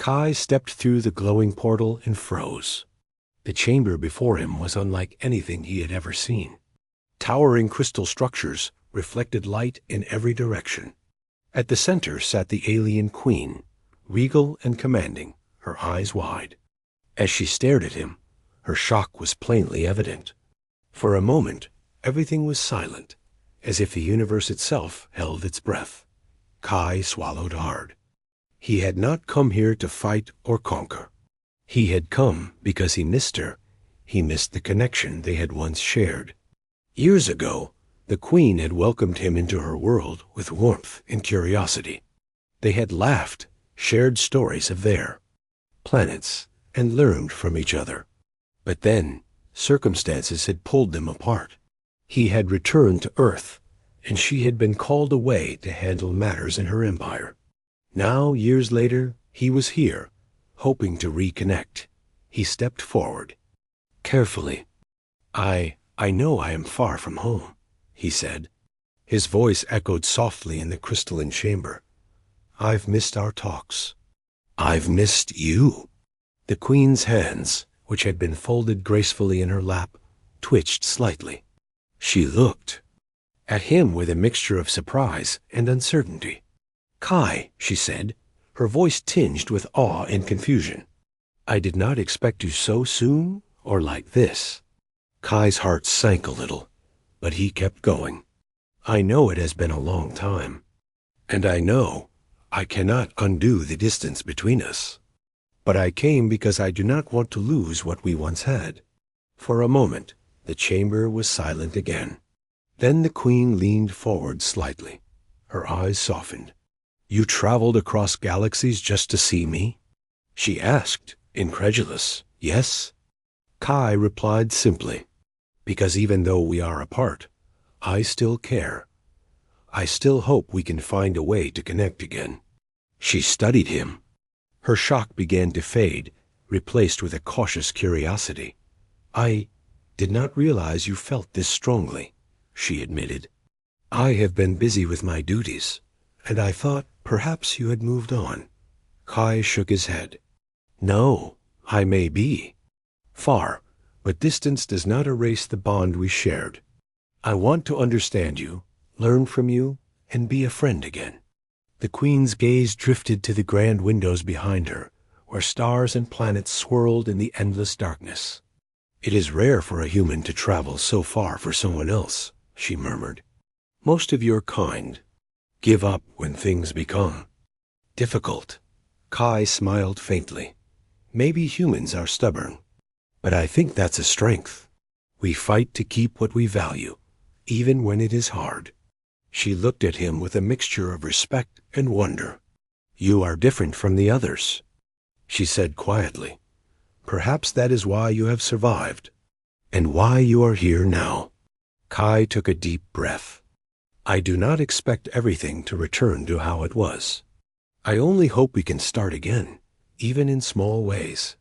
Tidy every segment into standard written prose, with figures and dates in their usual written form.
Kai stepped through the glowing portal and froze. The chamber before him was unlike anything he had ever seen. Towering crystal structures reflected light in every direction. At the center sat the alien queen, regal and commanding, her eyes wide. As she stared at him, her shock was plainly evident. For a moment, everything was silent, as if the universe itself held its breath. Kai swallowed hard. He had not come here to fight or conquer. He had come because he missed her. He missed the connection they had once shared. Years ago, the queen had welcomed him into her world with warmth and curiosity. They had laughed, shared stories of their planets, and learned from each other. But then, circumstances had pulled them apart. He had returned to Earth, and she had been called away to handle matters in her empire. Now, years later, he was here, hoping to reconnect. He stepped forward. Carefully. I know I am far from home, he said. His voice echoed softly in the crystalline chamber. I've missed our talks. I've missed you. The queen's hands, which had been folded gracefully in her lap, twitched slightly. She looked at him with a mixture of surprise and uncertainty. Kai, she said, her voice tinged with awe and confusion. I did not expect you so soon or like this. Kai's heart sank a little, but he kept going. I know it has been a long time, and I know I cannot undo the distance between us. But I came because I do not want to lose what we once had. For a moment, the chamber was silent again. Then the queen leaned forward slightly. Her eyes softened. You traveled across galaxies just to see me? She asked, incredulous. Yes? Kai replied simply, because even though we are apart, I still care. I still hope we can find a way to connect again. She studied him. Her shock began to fade, replaced with a cautious curiosity. I did not realize you felt this strongly, she admitted. I have been busy with my duties, and I thought perhaps you had moved on. Kai shook his head. No, I may be. Far, but distance does not erase the bond we shared. I want to understand you, learn from you, and be a friend again. The queen's gaze drifted to the grand windows behind her, where stars and planets swirled in the endless darkness. It is rare for a human to travel so far for someone else, she murmured. Most of your kind give up when things become difficult. Kai smiled faintly. Maybe humans are stubborn, but I think that's a strength. We fight to keep what we value, even when it is hard. She looked at him with a mixture of respect and wonder. You are different from the others, she said quietly. Perhaps that is why you have survived, and why you are here now. Kai took a deep breath. I do not expect everything to return to how it was. I only hope we can start again, even in small ways.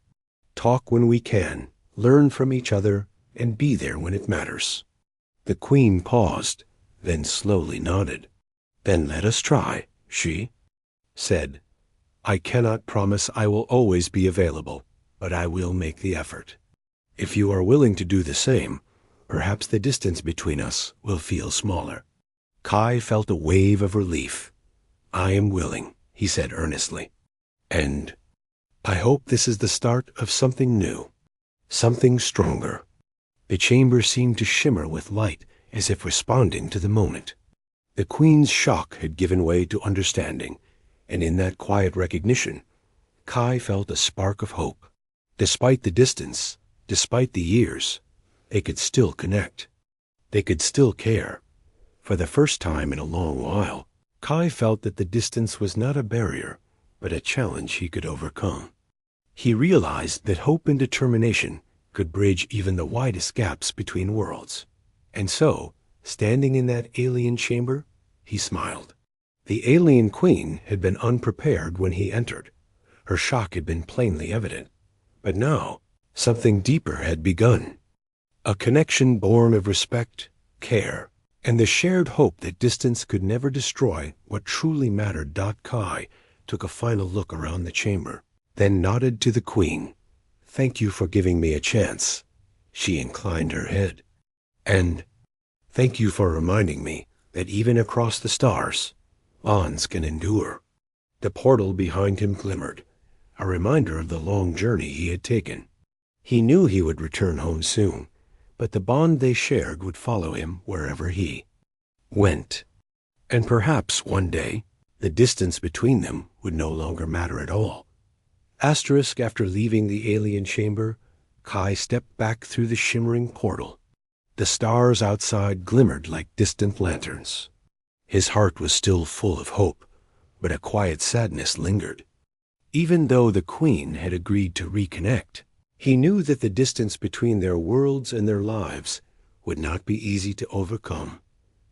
Talk when we can, learn from each other, and be there when it matters. The queen paused, then slowly nodded. Then let us try, she said. I cannot promise I will always be available, but I will make the effort. If you are willing to do the same, perhaps the distance between us will feel smaller. Kai felt a wave of relief. I am willing, he said earnestly. And I hope this is the start of something new, something stronger. The chamber seemed to shimmer with light, as if responding to the moment. The queen's shock had given way to understanding, and in that quiet recognition, Kai felt a spark of hope. Despite the distance, despite the years, they could still connect. They could still care. For the first time in a long while, Kai felt that the distance was not a barrier, but a challenge he could overcome. He realized that hope and determination could bridge even the widest gaps between worlds. And so, standing in that alien chamber, he smiled. The alien queen had been unprepared when he entered. Her shock had been plainly evident. But now, something deeper had begun. A connection born of respect, care, and the shared hope that distance could never destroy what truly mattered. Kai took a final look around the chamber. then nodded to the Queen. "Thank you for giving me a chance." She inclined her head. "And thank you for reminding me that even across the stars, bonds can endure." The portal behind him glimmered, a reminder of the long journey he had taken. He knew he would return home soon, but the bond they shared would follow him wherever he went. And perhaps one day, the distance between them would no longer matter at all. After leaving the alien chamber, Kai stepped back through the shimmering portal. The stars outside glimmered like distant lanterns. His heart was still full of hope, but a quiet sadness lingered. Even though the Queen had agreed to reconnect, he knew that the distance between their worlds and their lives would not be easy to overcome.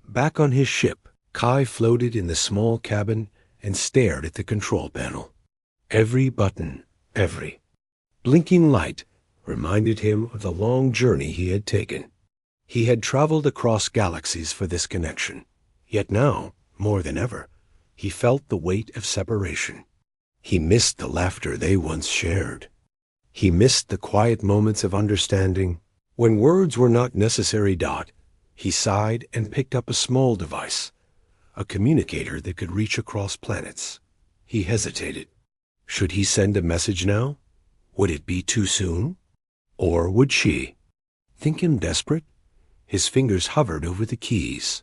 Back on his ship, Kai floated in the small cabin and stared at the control panel. Every button, every blinking light reminded him of the long journey he had taken. He had traveled across galaxies for this connection, yet now, more than ever, he felt the weight of separation. He missed the laughter they once shared. He missed the quiet moments of understanding. When words were not necessary. He sighed and picked up a small device, a communicator that could reach across planets. He hesitated. Should he send a message now? Would it be too soon? Or would she think him desperate? His fingers hovered over the keys.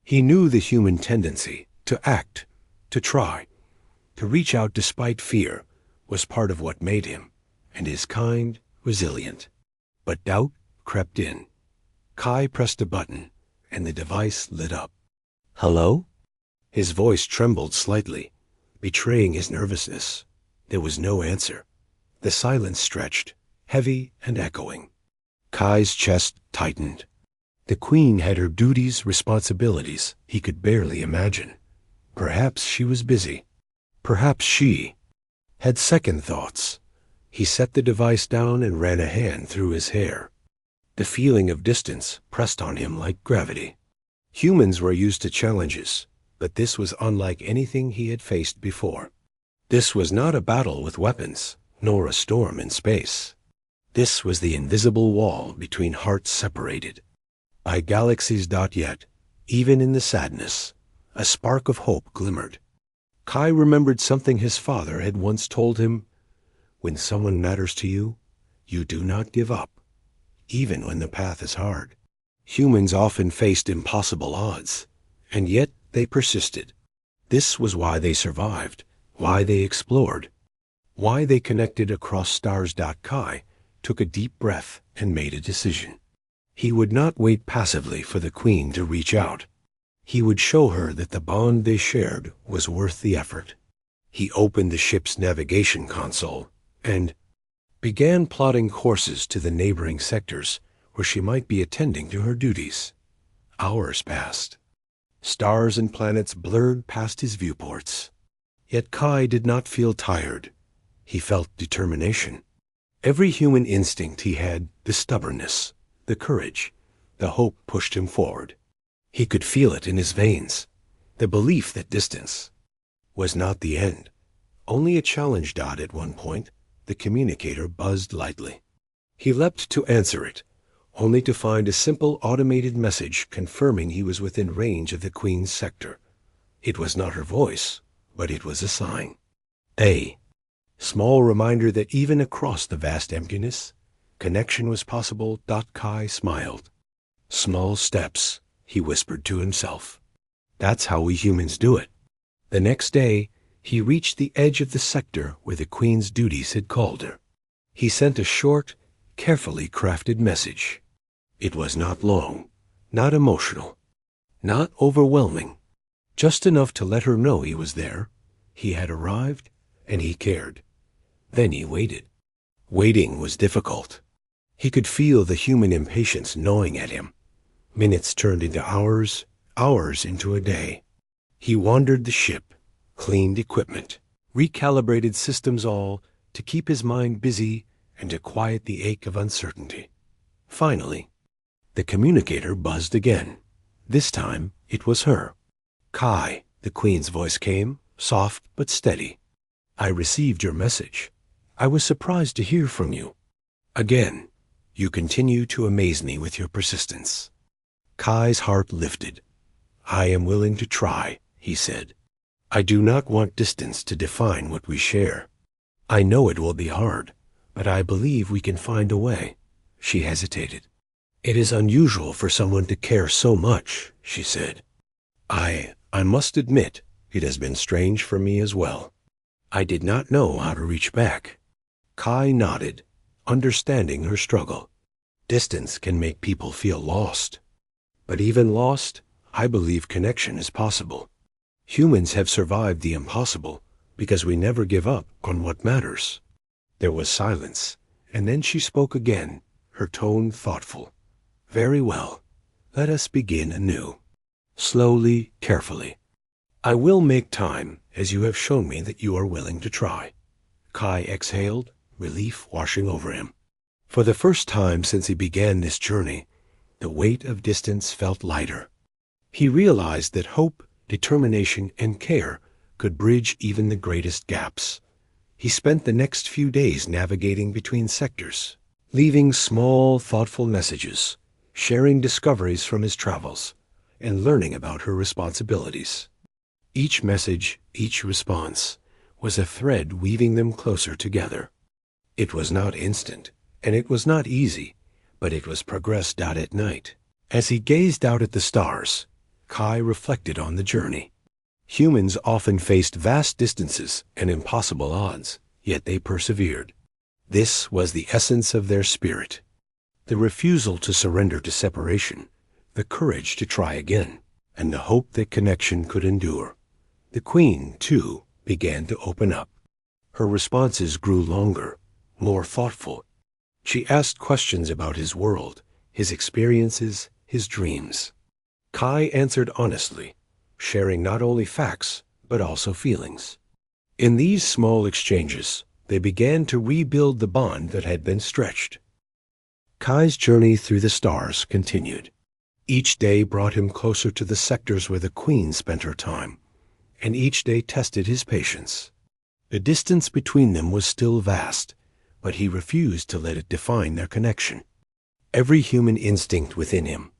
He knew the human tendency to act, to try, to reach out despite fear was part of what made him, and his kind, resilient. But doubt crept in. Kai pressed a button, and the device lit up. "Hello?" His voice trembled slightly, betraying his nervousness. There was no answer. The silence stretched, heavy and echoing. Kai's chest tightened. The Queen had her duties, responsibilities he could barely imagine. Perhaps she was busy. Perhaps she had second thoughts. He set the device down and ran a hand through his hair. The feeling of distance pressed on him like gravity. Humans were used to challenges, but this was unlike anything he had faced before. This was not a battle with weapons, nor a storm in space. This was the invisible wall between hearts separated by galaxies. Yet, even in the sadness, a spark of hope glimmered. Kai remembered something his father had once told him. When someone matters to you, you do not give up, even when the path is hard. Humans often faced impossible odds, and yet they persisted. This was why they survived, why they explored, why they connected across stars. Kai took a deep breath and made a decision. He would not wait passively for the Queen to reach out. He would show her that the bond they shared was worth the effort. He opened the ship's navigation console and began plotting courses to the neighboring sectors where she might be attending to her duties. Hours passed. Stars and planets blurred past his viewports. Yet Kai did not feel tired. He felt determination. Every human instinct he had, the stubbornness, the courage, the hope pushed him forward. He could feel it in his veins, the belief that distance was not the end, only a challenge. At one point, the communicator buzzed lightly. He leapt to answer it, only to find a simple automated message confirming he was within range of the Queen's sector. It was not her voice, but it was a sign. A small reminder that even across the vast emptiness, connection was possible. Kai smiled. Small steps, he whispered to himself. That's how we humans do it. The next day, he reached the edge of the sector where the Queen's duties had called her. He sent a short, carefully crafted message. It was not long, not emotional, not overwhelming, just enough to let her know he was there. He had arrived, and he cared. Then he waited. Waiting was difficult. He could feel the human impatience gnawing at him. Minutes turned into hours, hours into a day. He wandered the ship, cleaned equipment, recalibrated systems, all to keep his mind busy and to quiet the ache of uncertainty. Finally, the communicator buzzed again. This time, it was her. "Kai," the Queen's voice came, soft but steady. "I received your message. I was surprised to hear from you. Again, you continue to amaze me with your persistence. Kai's heart lifted. I am willing to try, he said. I do not want distance to define what we share. I know it will be hard, but I believe we can find a way. She hesitated. It is unusual for someone to care so much, she said. I must admit, it has been strange for me as well. I did not know how to reach back. Kai nodded, understanding her struggle. Distance can make people feel lost. But even lost, I believe connection is possible. Humans have survived the impossible because we never give up on what matters. There was silence, and then she spoke again, her tone thoughtful. Very well. Let us begin anew. Slowly, carefully. I will make time, as you have shown me that you are willing to try. Kai exhaled, relief washing over him. For the first time since he began this journey, the weight of distance felt lighter. He realized that hope, determination, and care could bridge even the greatest gaps. He spent the next few days navigating between sectors, leaving small, thoughtful messages, sharing discoveries from his travels, and learning about her responsibilities. Each message, each response, was a thread weaving them closer together. It was not instant, and it was not easy, but it was progress. At night, as he gazed out at the stars, Kai reflected on the journey. Humans often faced vast distances and impossible odds, yet they persevered. This was the essence of their spirit. The refusal to surrender to separation, the courage to try again, and the hope that connection could endure. The Queen, too, began to open up. Her responses grew longer, more thoughtful. She asked questions about his world, his experiences, his dreams. Kai answered honestly, sharing not only facts, but also feelings. In these small exchanges, they began to rebuild the bond that had been stretched. Kai's journey through the stars continued. Each day brought him closer to the sectors where the Queen spent her time, and each day tested his patience. The distance between them was still vast, but he refused to let it define their connection. Every human instinct within him,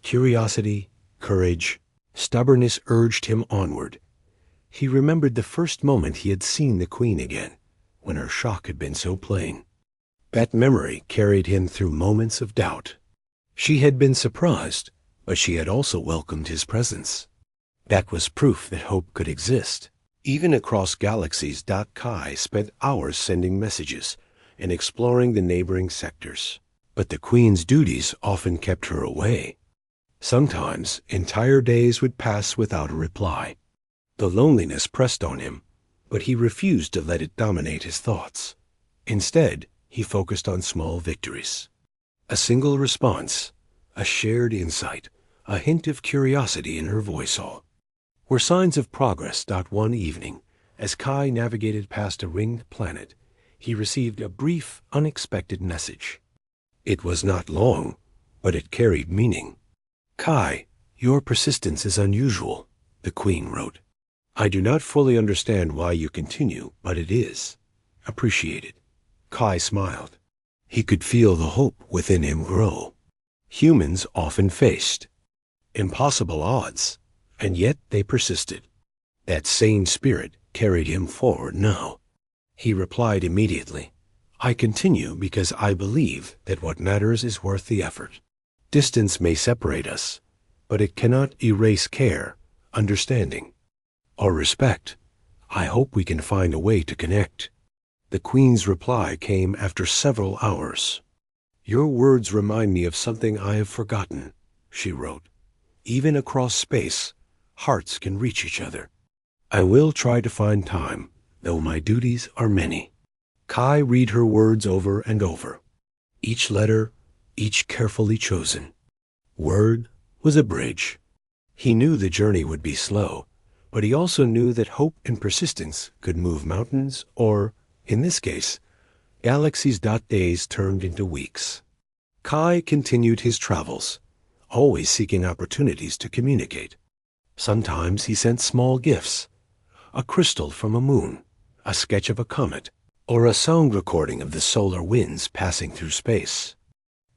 curiosity, courage, stubbornness, urged him onward. He remembered the first moment he had seen the Queen again, when her shock had been so plain. That memory carried him through moments of doubt. She had been surprised, but she had also welcomed his presence. That was proof that hope could exist, even across galaxies. Kai spent hours sending messages and exploring the neighboring sectors. But the Queen's duties often kept her away. Sometimes entire days would pass without a reply. The loneliness pressed on him, but he refused to let it dominate his thoughts. Instead, he focused on small victories. A single response, a shared insight, a hint of curiosity in her voice all were signs of progress. One evening, as Kai navigated past a ringed planet, he received a brief, unexpected message. It was not long, but it carried meaning. Kai, your persistence is unusual, the Queen wrote. I do not fully understand why you continue, but it is appreciated. Kai smiled. He could feel the hope within him grow. Humans often faced impossible odds, and yet they persisted. That same spirit carried him forward now. He replied immediately, I continue because I believe that what matters is worth the effort. Distance may separate us, but it cannot erase care, understanding, or respect. I hope we can find a way to connect. The Queen's reply came after several hours. Your words remind me of something I have forgotten, she wrote. Even across space, hearts can reach each other. I will try to find time, though my duties are many. Kai read her words over and over. Each letter, each carefully chosen word was a bridge. He knew the journey would be slow, but he also knew that hope and persistence could move mountains or, in this case, galaxies. Days turned into weeks. Kai continued his travels, always seeking opportunities to communicate. Sometimes he sent small gifts, a crystal from a moon, a sketch of a comet, or a sound recording of the solar winds passing through space.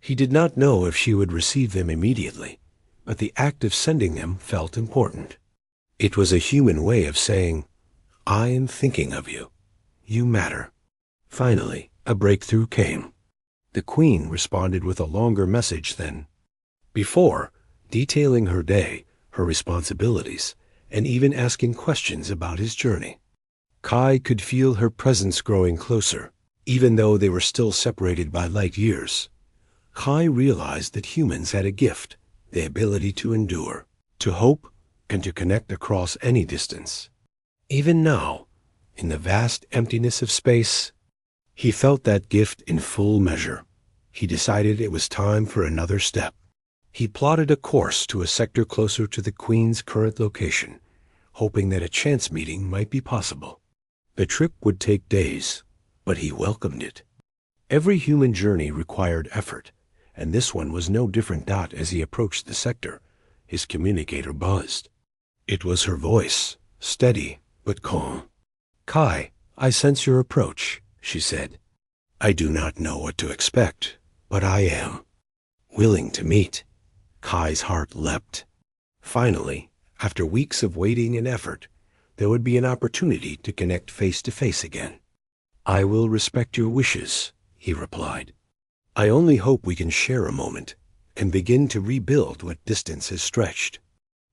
He did not know if she would receive them immediately, but the act of sending them felt important. It was a human way of saying, "I am thinking of you. You matter." Finally, a breakthrough came. The Queen responded with a longer message than before, detailing her day, her responsibilities, and even asking questions about his journey. Kai could feel her presence growing closer, even though they were still separated by light years. Kai realized that humans had a gift, the ability to endure, to hope, and to connect across any distance. Even now, in the vast emptiness of space, he felt that gift in full measure. He decided it was time for another step. He plotted a course to a sector closer to the Queen's current location, hoping that a chance meeting might be possible. The trip would take days, but he welcomed it. Every human journey required effort, and this one was no different. As he approached the sector, his communicator buzzed. It was her voice, steady but calm. "Kai, I sense your approach," she said. "I do not know what to expect, but I am willing to meet." Kai's heart leapt. Finally, after weeks of waiting and effort, there would be an opportunity to connect face to face again. "I will respect your wishes," he replied. "I only hope we can share a moment and begin to rebuild what distance has stretched."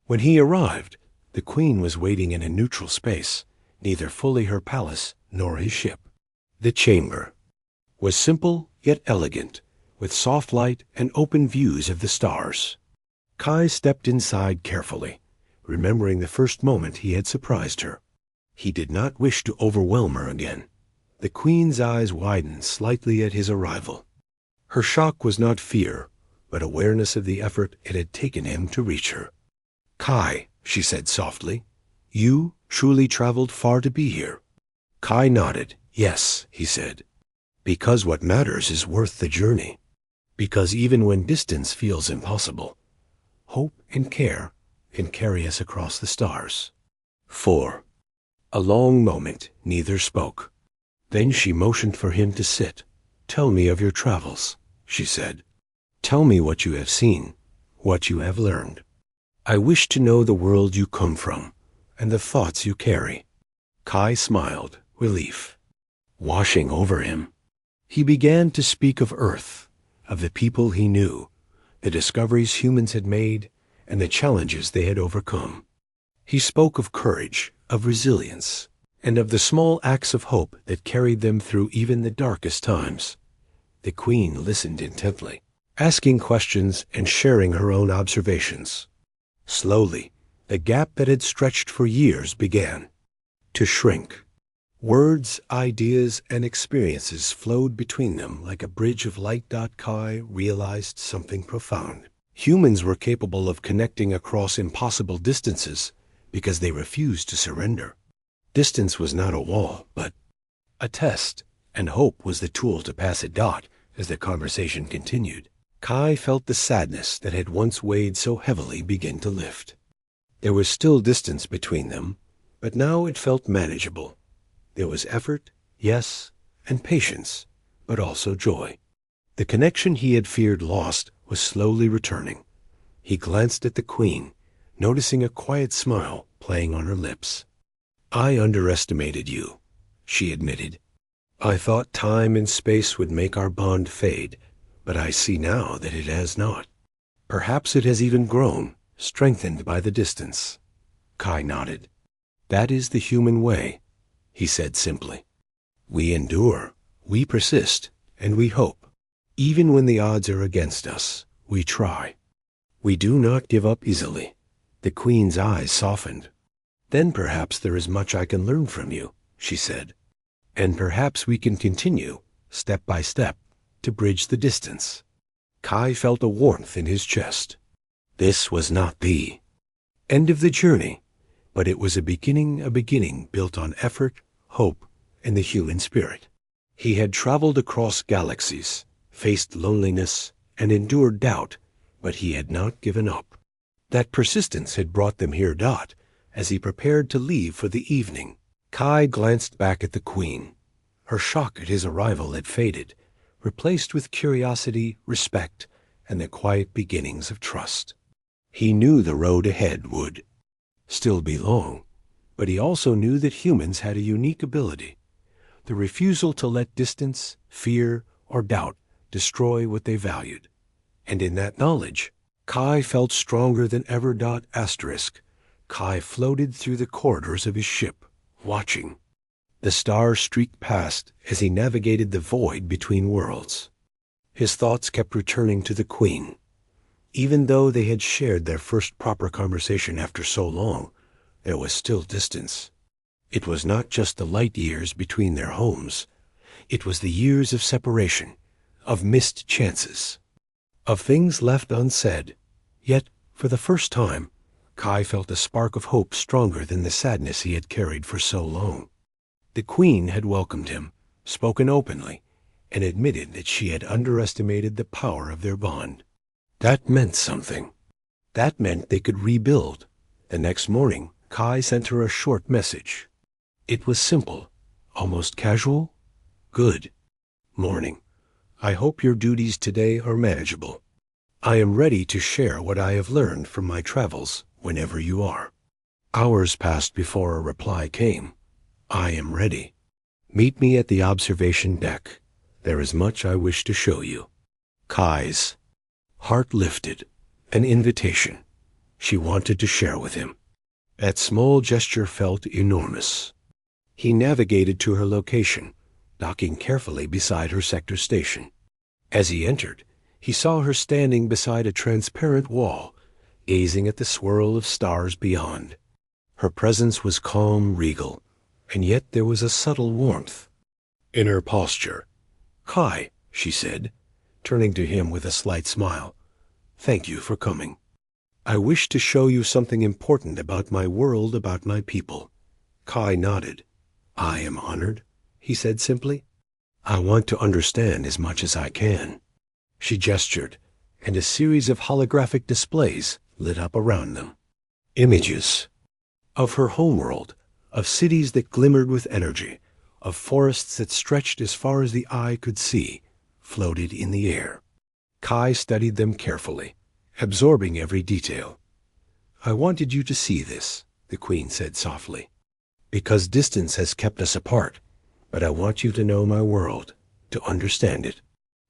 When he arrived, the Queen was waiting in a neutral space, neither fully her palace nor his ship. The chamber was simple yet elegant, with soft light and open views of the stars. Kai stepped inside carefully, remembering the first moment he had surprised her. He did not wish to overwhelm her again. The Queen's eyes widened slightly at his arrival. Her shock was not fear, but awareness of the effort it had taken him to reach her. "Kai," she said softly, "you truly traveled far to be here." Kai nodded. "Yes," he said, "because what matters is worth the journey. Because even when distance feels impossible, hope and care can carry us across the stars." 4. A long moment, neither spoke. Then she motioned for him to sit. "Tell me of your travels," she said. "Tell me what you have seen, what you have learned. I wish to know the world you come from, and the thoughts you carry." Kai smiled, relief washing over him. He began to speak of Earth, of the people he knew, the discoveries humans had made, and the challenges they had overcome. He spoke of courage, of resilience, and of the small acts of hope that carried them through even the darkest times. The Queen listened intently, asking questions and sharing her own observations. Slowly, the gap that had stretched for years began to shrink. Words, ideas, and experiences flowed between them like a bridge of light. Kai realized something profound. Humans were capable of connecting across impossible distances because they refused to surrender. Distance was not a wall, but a test, and hope was the tool to pass it. As the conversation continued, Kai felt the sadness that had once weighed so heavily begin to lift. There was still distance between them, but now it felt manageable. There was effort, yes, and patience, but also joy. The connection he had feared lost was slowly returning. He glanced at the Queen, noticing a quiet smile playing on her lips. "I underestimated you," she admitted. "I thought time and space would make our bond fade, but I see now that it has not. Perhaps it has even grown, strengthened by the distance." Kai nodded. "That is the human way," he said simply. "We endure, we persist, and we hope. Even when the odds are against us, we try. We do not give up easily." The Queen's eyes softened. "Then perhaps there is much I can learn from you," she said. "And perhaps we can continue, step by step, to bridge the distance." Kai felt a warmth in his chest. This was not the end of the journey, but it was a beginning built on effort, hope, and the human spirit. He had traveled across galaxies, faced loneliness, and endured doubt, but he had not given up. That persistence had brought them here. As he prepared to leave for the evening, Kai glanced back at the Queen. Her shock at his arrival had faded, replaced with curiosity, respect, and the quiet beginnings of trust. He knew the road ahead would still be long, but he also knew that humans had a unique ability, the refusal to let distance, fear, or doubt destroy what they valued. And in that knowledge, Kai felt stronger than ever. Kai floated through the corridors of his ship, watching. The stars streaked past as he navigated the void between worlds. His thoughts kept returning to the Queen. Even though they had shared their first proper conversation after so long, there was still distance. It was not just the light years between their homes. It was the years of separation, of missed chances, of things left unsaid. Yet, for the first time, Kai felt a spark of hope stronger than the sadness he had carried for so long. The Queen had welcomed him, spoken openly, and admitted that she had underestimated the power of their bond. That meant something. That meant they could rebuild. The next morning, Kai sent her a short message. It was simple, almost casual. Good morning. I hope your duties today are manageable. I am ready to share what I have learned from my travels whenever you are. Hours passed before a reply came. I am ready. Meet me at the observation deck. There is much I wish to show you. Kai's heart lifted. An invitation. She wanted to share with him. That small gesture felt enormous. He navigated to her location, docking carefully beside her sector station. As he entered, he saw her standing beside a transparent wall, gazing at the swirl of stars beyond. Her presence was calm, regal, and yet there was a subtle warmth in her posture. Kai, she said, turning to him with a slight smile, thank you for coming. I wish to show you something important about my world, about my people. Kai nodded. I am honored, he said simply. I want to understand as much as I can. She gestured, and a series of holographic displays lit up around them. Images of her homeworld, of cities that glimmered with energy, of forests that stretched as far as the eye could see, floated in the air. Kai studied them carefully, absorbing every detail. I wanted you to see this, the Queen said softly, because distance has kept us apart, but I want you to know my world, to understand it,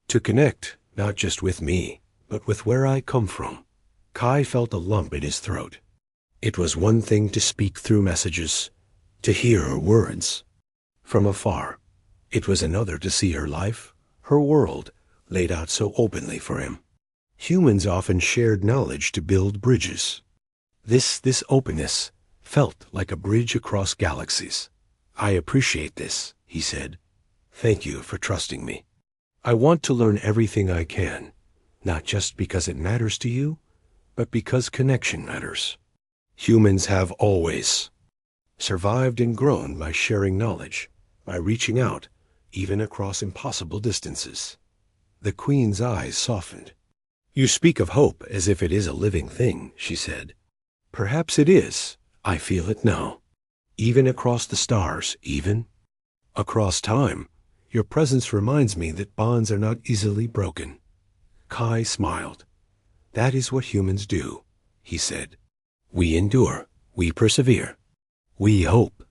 to connect not just with me, but with where I come from. Kai felt a lump in his throat. It was one thing to speak through messages, to hear her words from afar. It was another to see her life, her world, laid out so openly for him. Humans often shared knowledge to build bridges. This openness felt like a bridge across galaxies. I appreciate this, he said. Thank you for trusting me. I want to learn everything I can, not just because it matters to you, but because connection matters. Humans have always survived and grown by sharing knowledge, by reaching out, even across impossible distances. The Queen's eyes softened. You speak of hope as if it is a living thing, she said. Perhaps it is. I feel it now. Even across the stars, even across time, your presence reminds me that bonds are not easily broken. Kai smiled. That is what humans do, he said. We endure, we persevere, we hope,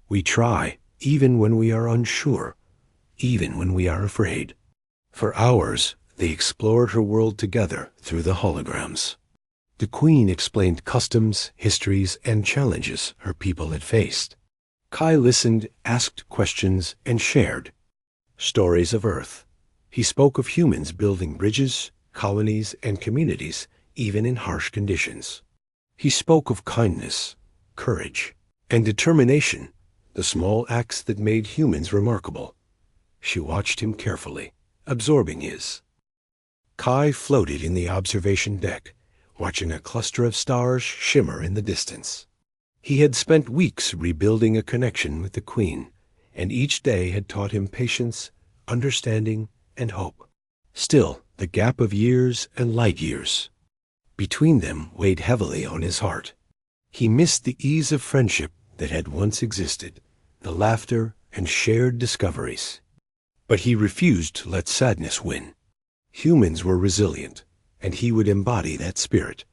we try, even when we are unsure, even when we are afraid. For hours, they explored her world together through the holograms. The Queen explained customs, histories, and challenges her people had faced. Kai listened, asked questions, and shared stories of Earth. He spoke of humans building bridges, colonies, and communities, even in harsh conditions. He spoke of kindness, courage, and determination, the small acts that made humans remarkable. She watched him carefully, absorbing his. Kai floated in the observation deck, watching a cluster of stars shimmer in the distance. He had spent weeks rebuilding a connection with the Queen, and each day had taught him patience, understanding, and hope. Still, the gap of years and light years between them weighed heavily on his heart. He missed the ease of friendship that had once existed, the laughter and shared discoveries. But he refused to let sadness win. Humans were resilient, and he would embody that spirit.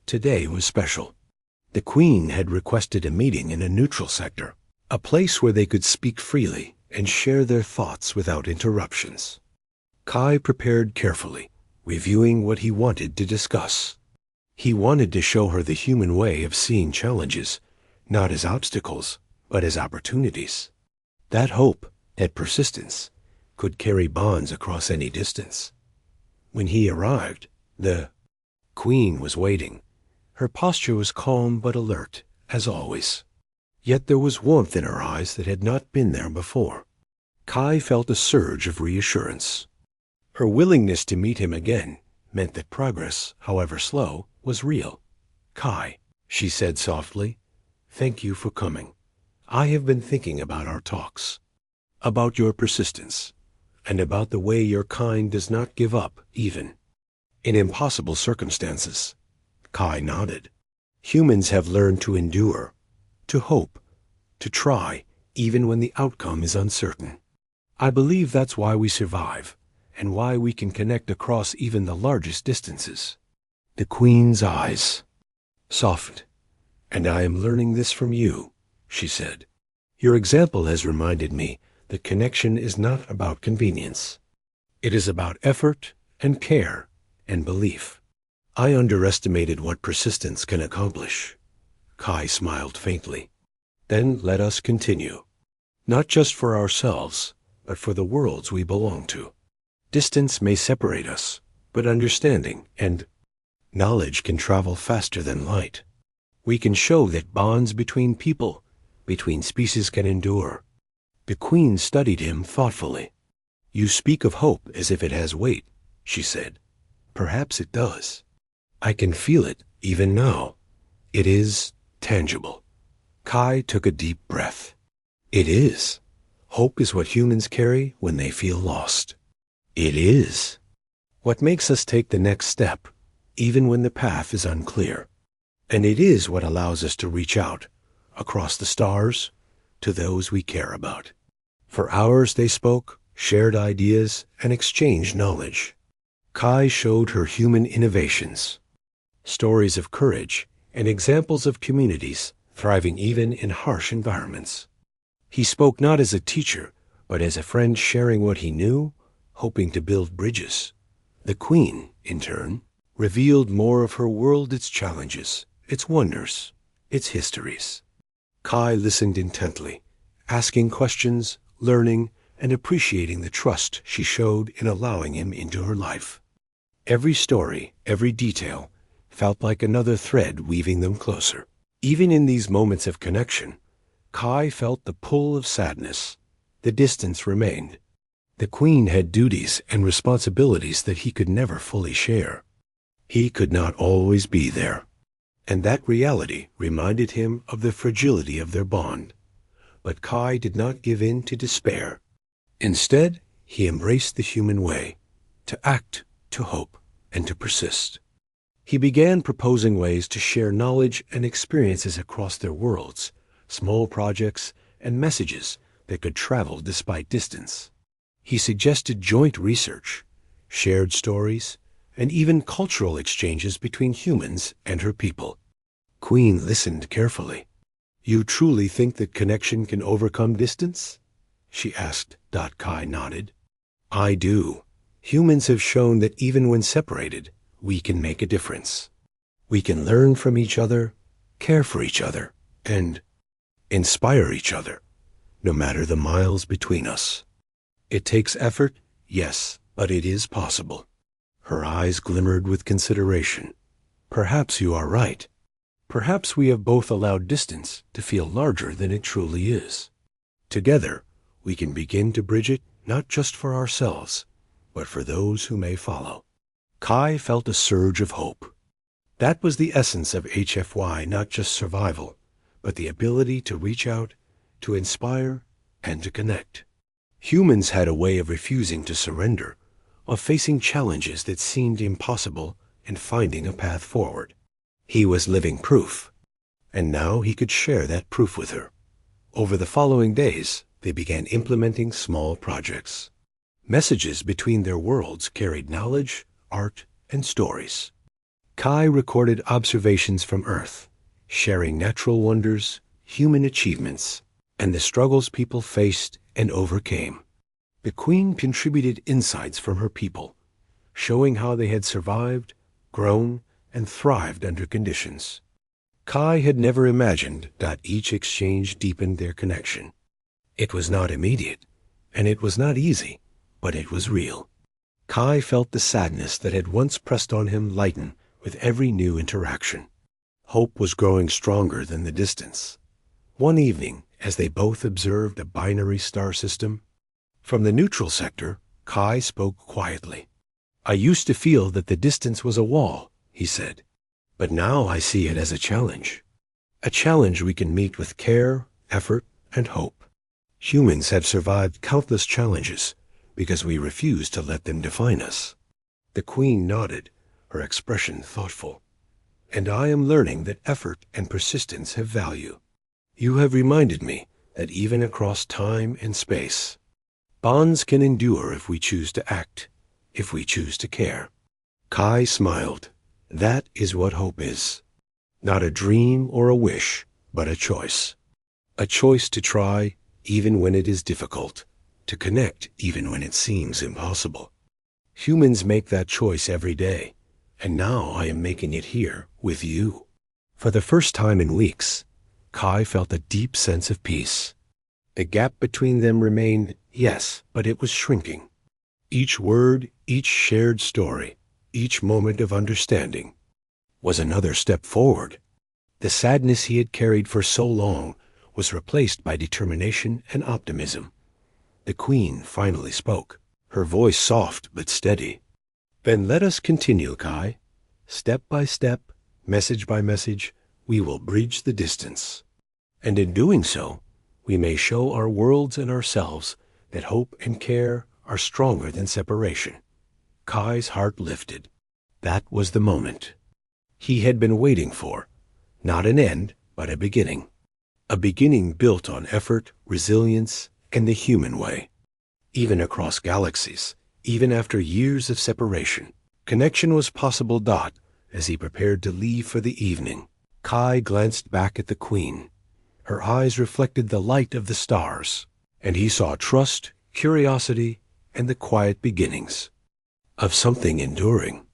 Today was special. The Queen had requested a meeting in a neutral sector, a place where they could speak freely and share their thoughts without interruptions. Kai prepared carefully, reviewing what he wanted to discuss. He wanted to show her the human way of seeing challenges, not as obstacles, but as opportunities. That hope, that persistence, could carry bonds across any distance. When he arrived, the Queen was waiting. Her posture was calm but alert, as always. Yet there was warmth in her eyes that had not been there before. Kai felt a surge of reassurance. Her willingness to meet him again meant that progress, however slow, was real. "Kai," she said softly, "thank you for coming. I have been thinking about our talks, about your persistence, and about the way your kind does not give up, even in impossible circumstances." Kai nodded. Humans have learned to endure, to hope, to try, even when the outcome is uncertain. I believe that's why we survive, and why we can connect across even the largest distances. The Queen's eyes softened. "And I am learning this from you," she said. "Your example has reminded me that connection is not about convenience. It is about effort and care and belief." I underestimated what persistence can accomplish. Kai smiled faintly. "Then let us continue. Not just for ourselves, but for the worlds we belong to. Distance may separate us, but understanding and knowledge can travel faster than light. We can show that bonds between people, between species can endure." The Queen studied him thoughtfully. "You speak of hope as if it has weight," she said. "Perhaps it does. I can feel it even now. It is tangible." Kai took a deep breath. "It is. Hope is what humans carry when they feel lost. It is what makes us take the next step, even when the path is unclear. And it is what allows us to reach out, across the stars, to those we care about." For hours they spoke, shared ideas, and exchanged knowledge. Kai showed her human innovations, stories of courage, and examples of communities thriving even in harsh environments. He spoke not as a teacher, but as a friend sharing what he knew, hoping to build bridges. The Queen, in turn, revealed more of her world, its challenges, its wonders, its histories. Kai listened intently, asking questions, learning, and appreciating the trust she showed in allowing him into her life. Every story, every detail, felt like another thread weaving them closer. Even in these moments of connection, Kai felt the pull of sadness. The distance remained. The Queen had duties and responsibilities that he could never fully share. He could not always be there. And that reality reminded him of the fragility of their bond. But Kai did not give in to despair. Instead, he embraced the human way, to act, to hope, and to persist. He began proposing ways to share knowledge and experiences across their worlds, small projects and messages that could travel despite distance. He suggested joint research, shared stories, and even cultural exchanges between humans and her people. Queen listened carefully. "You truly think that connection can overcome distance?" she asked. Kai nodded. "I do. Humans have shown that even when separated, we can make a difference. We can learn from each other, care for each other, and inspire each other, no matter the miles between us. It takes effort, yes, but it is possible." Her eyes glimmered with consideration. "Perhaps you are right. Perhaps we have both allowed distance to feel larger than it truly is. Together, we can begin to bridge it not just for ourselves, but for those who may follow." Kai felt a surge of hope. That was the essence of HFY, not just survival, but the ability to reach out, to inspire, and to connect. Humans had a way of refusing to surrender, of facing challenges that seemed impossible and finding a path forward. He was living proof, and now he could share that proof with her. Over the following days, they began implementing small projects. Messages between their worlds carried knowledge, art, and stories. Kai recorded observations from Earth, sharing natural wonders, human achievements, and the struggles people faced and overcame. The Queen contributed insights from her people, showing how they had survived, grown, and thrived under conditions Kai had never imagined that each exchange deepened their connection. It was not immediate, and it was not easy, but it was real. Kai felt the sadness that had once pressed on him lighten with every new interaction. Hope was growing stronger than the distance. One evening, as they both observed a binary star system, from the neutral sector, Kai spoke quietly. "I used to feel that the distance was a wall," he said, "but now I see it as a challenge. A challenge we can meet with care, effort, and hope. Humans have survived countless challenges because we refuse to let them define us." The Queen nodded, her expression thoughtful. "And I am learning that effort and persistence have value. You have reminded me that even across time and space, bonds can endure if we choose to act, if we choose to care." Kai smiled. That is what hope is. Not a dream or a wish, but a choice. A choice to try even when it is difficult, to connect even when it seems impossible. Humans make that choice every day, and now I am making it here with you. For the first time in weeks, Kai felt a deep sense of peace. The gap between them remained, yes, but it was shrinking. Each word, each shared story, each moment of understanding was another step forward. The sadness he had carried for so long was replaced by determination and optimism. The Queen finally spoke, her voice soft but steady. "Then let us continue, Kai. Step by step, message by message, we will bridge the distance. And in doing so, we may show our worlds and ourselves that hope and care are stronger than separation." Kai's heart lifted. That was the moment he had been waiting for. Not an end, but a beginning. A beginning built on effort, resilience, and the human way. Even across galaxies, even after years of separation, connection was possible. As he prepared to leave for the evening, Kai glanced back at the Queen. Her eyes reflected the light of the stars, and he saw trust, curiosity, and the quiet beginnings of something enduring.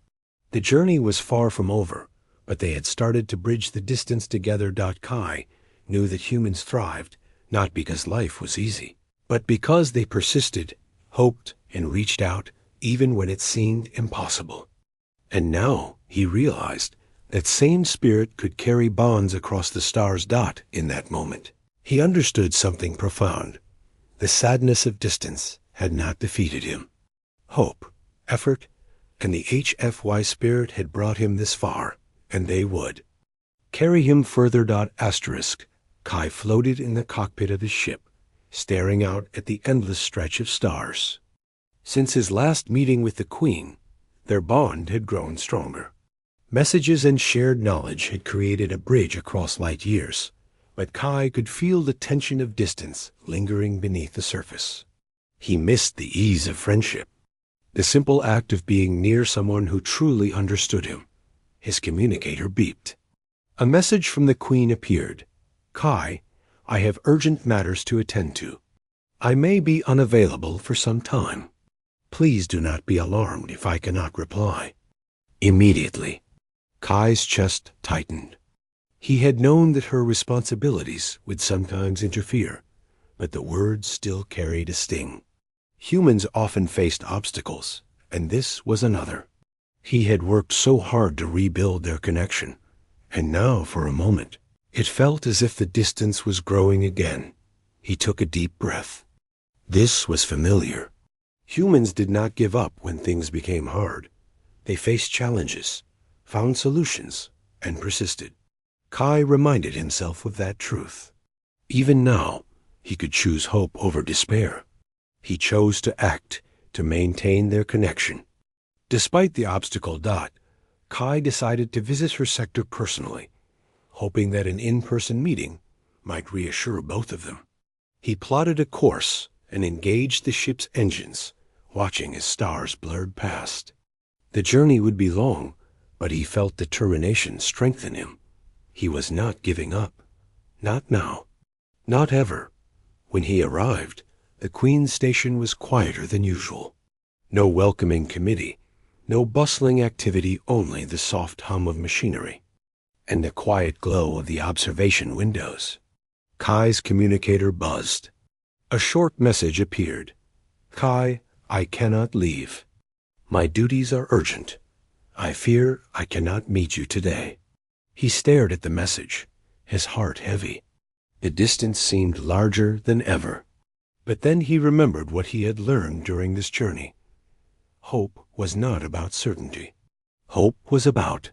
The journey was far from over, but they had started to bridge the distance together. Kai knew that humans thrived, not because life was easy, but because they persisted, hoped, and reached out even when it seemed impossible. And now he realized that same spirit could carry bonds across the stars. In that moment, he understood something profound. The sadness of distance had not defeated him. Hope, effort, and the HFY spirit had brought him this far, and they would carry him further. Kai floated in the cockpit of his ship, staring out at the endless stretch of stars. Since his last meeting with the Queen, their bond had grown stronger. Messages and shared knowledge had created a bridge across light years, but Kai could feel the tension of distance lingering beneath the surface. He missed the ease of friendship, the simple act of being near someone who truly understood him. His communicator beeped. A message from the Queen appeared. "Kai, I have urgent matters to attend to. I may be unavailable for some time. Please do not be alarmed if I cannot reply." Immediately, Kai's chest tightened. He had known that her responsibilities would sometimes interfere, but the words still carried a sting. Humans often faced obstacles, and this was another. He had worked so hard to rebuild their connection, and now, for a moment, it felt as if the distance was growing again. He took a deep breath. This was familiar. Humans did not give up when things became hard. They faced challenges, found solutions, and persisted. Kai reminded himself of that truth. Even now, he could choose hope over despair. He chose to act, to maintain their connection. Despite the obstacle. Kai decided to visit her sector personally, hoping that an in-person meeting might reassure both of them. He plotted a course and engaged the ship's engines, watching as stars blurred past. The journey would be long, but he felt determination strengthen him. He was not giving up. Not now. Not ever. When he arrived, the Queen's station was quieter than usual. No welcoming committee, no bustling activity, only the soft hum of machinery and the quiet glow of the observation windows. Kai's communicator buzzed. A short message appeared. Kai, I cannot leave. My duties are urgent. I fear I cannot meet you today. He stared at the message, his heart heavy. The distance seemed larger than ever. But then he remembered what he had learned during this journey. Hope was not about certainty. Hope was about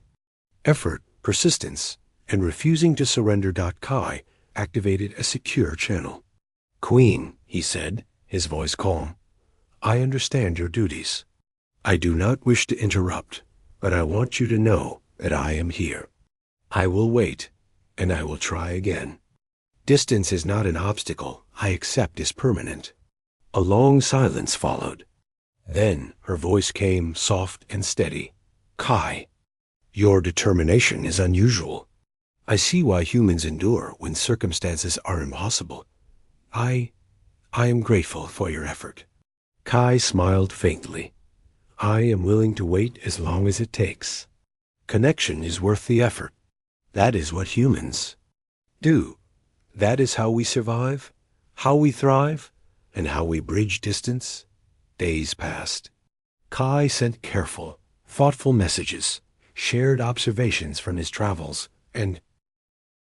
effort, persistence, and refusing to surrender. Kai activated a secure channel. Queen, he said, his voice calm, I understand your duties. I do not wish to interrupt, but I want you to know that I am here. I will wait, and I will try again. Distance is not an obstacle I accept as permanent. A long silence followed. Then her voice came soft and steady. Kai, your determination is unusual. I see why humans endure when circumstances are impossible. I am grateful for your effort. Kai smiled faintly. I am willing to wait as long as it takes. Connection is worth the effort. That is what humans do. That is how we survive, how we thrive, and how we bridge distance. Days passed. Kai sent careful, thoughtful messages, shared observations from his travels, and